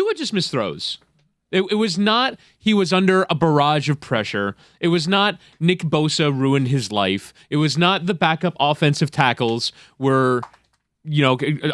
Tua just missed throws. It was not he was under a barrage of pressure. It was not Nick Bosa ruined his life. It was not the backup offensive tackles were,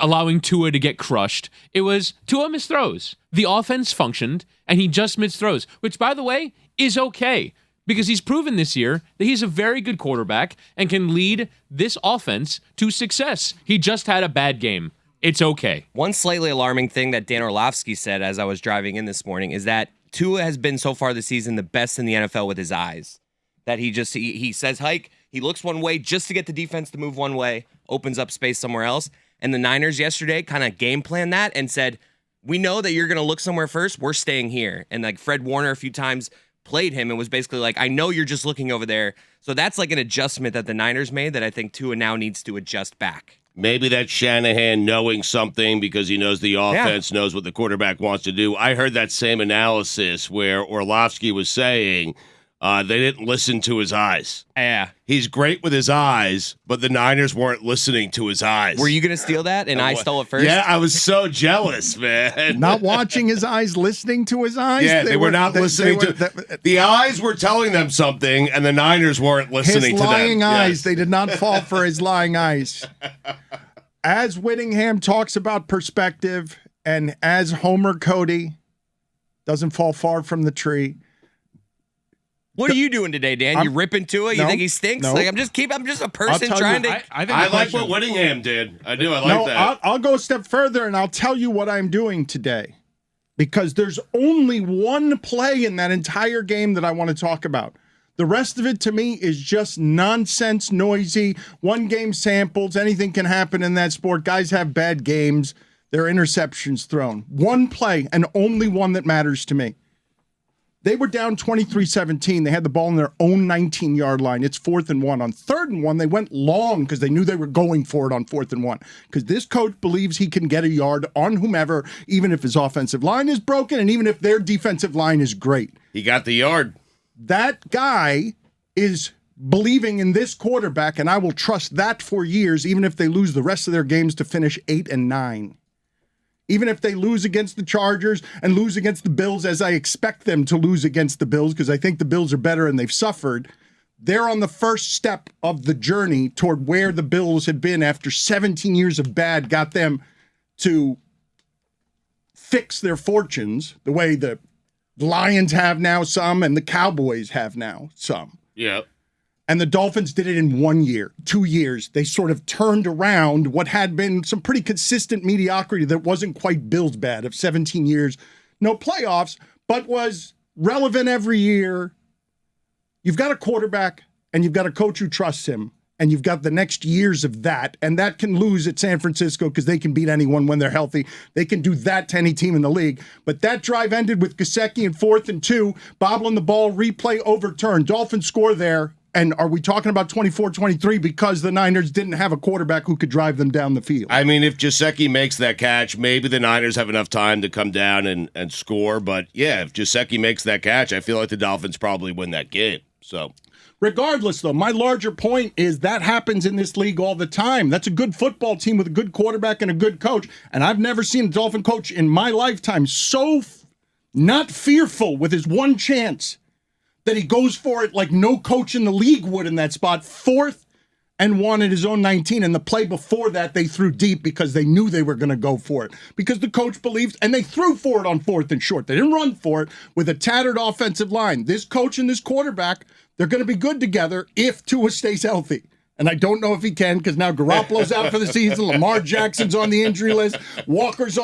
allowing Tua to get crushed. It was Tua missed throws. The offense functioned, and he just missed throws, which, by the way, is okay because he's proven this year that he's a very good quarterback and can lead this offense to success. He just had a bad game. It's okay. One slightly alarming thing that Dan Orlovsky said as I was driving in this morning is that Tua has been so far this season the best in the NFL with his eyes. That he says hike, he looks one way just to get the defense to move one way, opens up space somewhere else. And the Niners yesterday kind of game planned that and said, we know that you're going to look somewhere first. We're staying here. And like Fred Warner a few times played him and was basically like, I know you're just looking over there. So that's like an adjustment that the Niners made that I think Tua now needs to adjust back. Maybe that's Shanahan knowing something because he knows the offense knows what the quarterback wants to do. I heard that same analysis where Orlovsky was saying they didn't listen to his eyes. Yeah. He's great with his eyes, but the Niners weren't listening to his eyes. Were you going to steal that and I stole it first? Yeah, I was so jealous, man. Not watching his eyes, listening to his eyes? Yeah, they were not listening to... The eyes were telling them something, and the Niners weren't listening to them. His lying eyes. Yes. They did not fall for his lying eyes. As Whittingham talks about perspective, and as Homer Cody doesn't fall far from the tree... What are you doing today, Dan? You ripping Tua? You think he stinks? No. Like I'm just a person trying to. I like what Whittingham did. I do. I like that. I'll go a step further and I'll tell you what I'm doing today, because there's only one play in that entire game that I want to talk about. The rest of it to me is just nonsense, noisy, one game samples. Anything can happen in that sport. Guys have bad games. There are interceptions thrown. One play and only one that matters to me. They were down 23-17. They had the ball in their own 19-yard line. It's 4th and 1. On 3rd and 1, they went long because they knew they were going for it on 4th and 1. Because this coach believes he can get a yard on whomever, even if his offensive line is broken and even if their defensive line is great. He got the yard. That guy is believing in this quarterback, and I will trust that for years, even if they lose the rest of their games to finish 8 and 9. Even if they lose against the Chargers and lose against the Bills, as I expect them to lose against the Bills, because I think the Bills are better and they've suffered, they're on the first step of the journey toward where the Bills had been after 17 years of bad got them to fix their fortunes the way the Lions have now some and the Cowboys have now some. Yeah. And the Dolphins did it in 1 year, 2 years. They sort of turned around what had been some pretty consistent mediocrity that wasn't quite Bills bad of 17 years, no playoffs, but was relevant every year. You've got a quarterback and you've got a coach who trusts him, and you've got the next years of that, and that can lose at San Francisco because they can beat anyone when they're healthy. They can do that to any team in the league. But that drive ended with Gesicki in 4th and 2, bobbling the ball, replay overturned. Dolphins score there. And are we talking about 24-23 because the Niners didn't have a quarterback who could drive them down the field? I mean, if Gesicki makes that catch, maybe the Niners have enough time to come down and score. But, yeah, if Gesicki makes that catch, I feel like the Dolphins probably win that game. So, regardless, though, my larger point is that happens in this league all the time. That's a good football team with a good quarterback and a good coach. And I've never seen a Dolphin coach in my lifetime so not fearful with his one chance that he goes for it like no coach in the league would in that spot. 4th and 1 at his own 19. And the play before that, they threw deep because they knew they were going to go for it. Because the coach believed, and they threw for it on 4th and short. They didn't run for it with a tattered offensive line. This coach and this quarterback, they're going to be good together if Tua stays healthy. And I don't know if he can because now Garoppolo's out for the season. Lamar Jackson's on the injury list. Walker's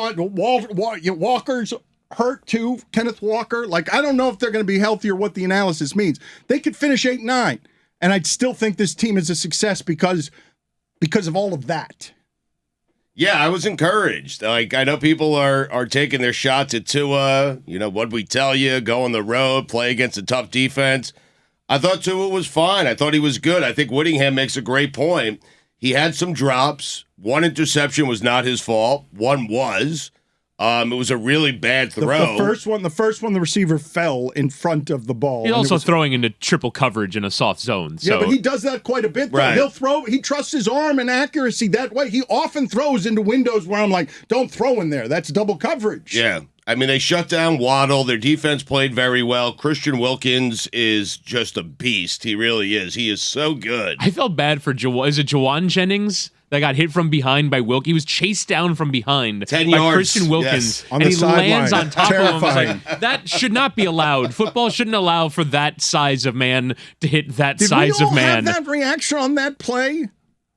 hurt too, Kenneth Walker. Like, I don't know if they're going to be healthy or what the analysis means. They could finish 8-9, and I'd still think this team is a success because of all of that. Yeah, I was encouraged. Like, I know people are taking their shots at Tua. You know, what'd we tell you? Go on the road, play against a tough defense. I thought Tua was fine. I thought he was good. I think Whittingham makes a great point. He had some drops. One interception was not his fault. One was. It was a really bad throw. The first one, the receiver fell in front of the ball. He's also throwing into triple coverage in a soft zone. So. Yeah, but he does that quite a bit, though. Right. He trusts his arm and accuracy that way. He often throws into windows where I'm like, don't throw in there. That's double coverage. Yeah. I mean, they shut down Waddle. Their defense played very well. Christian Wilkins is just a beast. He really is. He is so good. I felt bad for Jawan Jennings that got hit from behind by Wilk. He was chased down from behind 10 by yards. Christian Wilkins, Yes. On and the he lands sideline. on top Terrifying. of him. I was like, that should not be allowed. Football shouldn't allow for that size of man to hit that Did size we all of man. have that reaction on that play?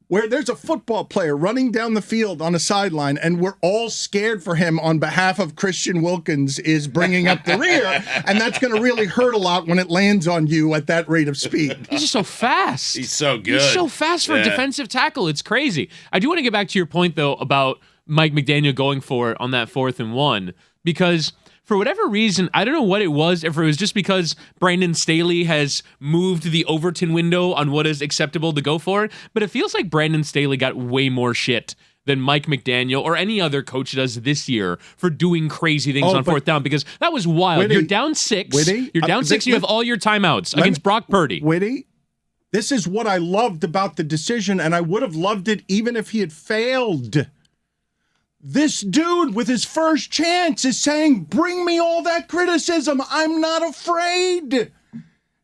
Where there's a football player running down the field on a sideline, and we're all scared for him on behalf of Christian Wilkins is bringing up the rear, and that's going to really hurt a lot when it lands on you at that rate of speed. He's just so fast. He's so good. He's so fast for a defensive tackle. It's crazy. I do want to get back to your point, though, about Mike McDaniel going for it on that 4th and 1, because for whatever reason, I don't know what it was, if it was just because Brandon Staley has moved the Overton window on what is acceptable to go for, but it feels like Brandon Staley got way more shit than Mike McDaniel or any other coach does this year for doing crazy things on 4th down, because that was wild. Whitty, you're down 6. Whitty, You're down 6, and you have all your timeouts against Brock Purdy. Whitty, this is what I loved about the decision, and I would have loved it even if he had failed. This dude with his first chance is saying, bring me all that criticism. I'm not afraid.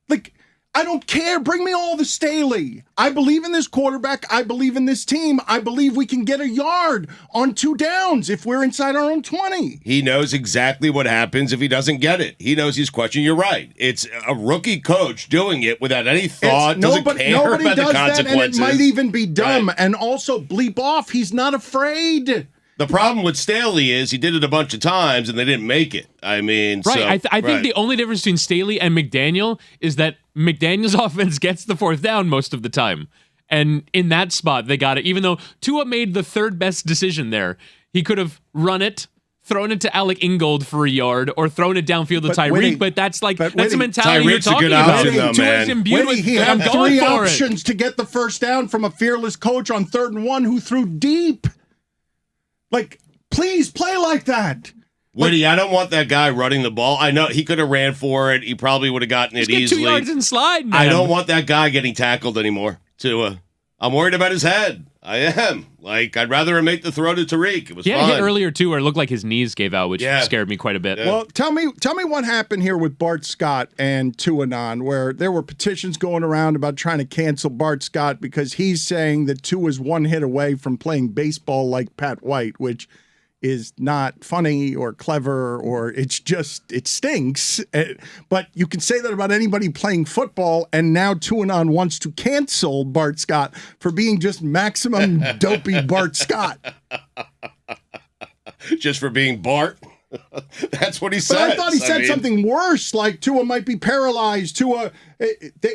Like, I don't care. Bring me all the Staley. I believe in this quarterback. I believe in this team. I believe we can get a yard on 2 downs if we're inside our own 20. He knows exactly what happens if he doesn't get it. He knows his question. You're right. It's a rookie coach doing it without any thought. Doesn't care Nobody about does the that, and it consequences. might even be dumb. Right. And also bleep off, he's not afraid. The problem with Staley is he did it a bunch of times and they didn't make it. I mean, Right. so, I think the only difference between Staley and McDaniel is that McDaniel's offense gets the 4th down most of the time. And in that spot, they got it. Even though Tua made the 3rd best decision there, he could have run it, thrown it to Alec Ingold for a yard, or thrown it downfield to Tyreek. Whitty, but that's like but that's the Whitty, mentality you're Tyreek's a talking good about. option, though, Tua's man. imbued Whitty, with, he I'm had going 3 for it. options to get the 1st down from a fearless coach on 3rd and 1 who threw deep. Like, please play like that. Woody, I don't want that guy running the ball. I know he could have ran for it. He probably would have gotten it Just get easily. 2 yards and slide, man. I don't want that guy getting tackled anymore. I'm worried about his head. I am. Like, I'd rather him make the throw to Tariq. It was He had a fun. hit earlier, too, where it looked like his knees gave out, which scared me quite a bit. Yeah. Well, tell me what happened here with Bart Scott and Tuanon, where there were petitions going around about trying to cancel Bart Scott because he's saying that Tua's 1 hit away from playing baseball like Pat White, which is not funny or clever, or it stinks. But you can say that about anybody playing football, and now Tuanon wants to cancel Bart Scott for being just maximum dopey Bart Scott. Just for being Bart. That's what he But said. I thought he said something worse, like Tua might be paralyzed.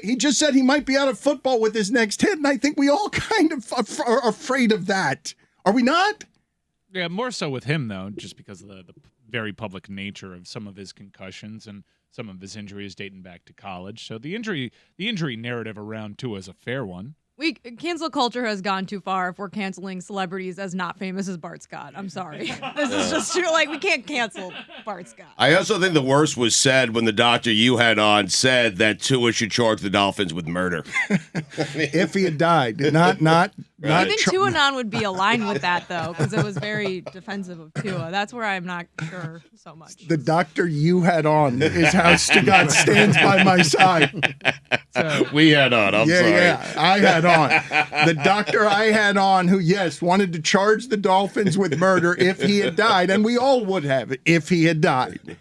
He just said he might be out of football with his next hit, and I think we all kind of are afraid of that. Are we not? Yeah, more so with him, though, just because of the very public nature of some of his concussions and some of his injuries dating back to college. So the injury narrative around Tua is a fair one. Cancel culture has gone too far if we're canceling celebrities as not famous as Bart Scott. I'm sorry. This is just true. Like, we can't cancel Bart Scott. I also think the worst was said when the doctor you had on said that Tua should charge the Dolphins with murder. If he had died, not. I think Tuanon would be aligned with that, though, because it was very defensive of Tua. That's where I'm not sure so much. The doctor you had on is how Stugotz stands by my side. We had on. I'm sorry. Yeah, I had on. The doctor I had on who, yes, wanted to charge the Dolphins with murder if he had died, and we all would have if he had died.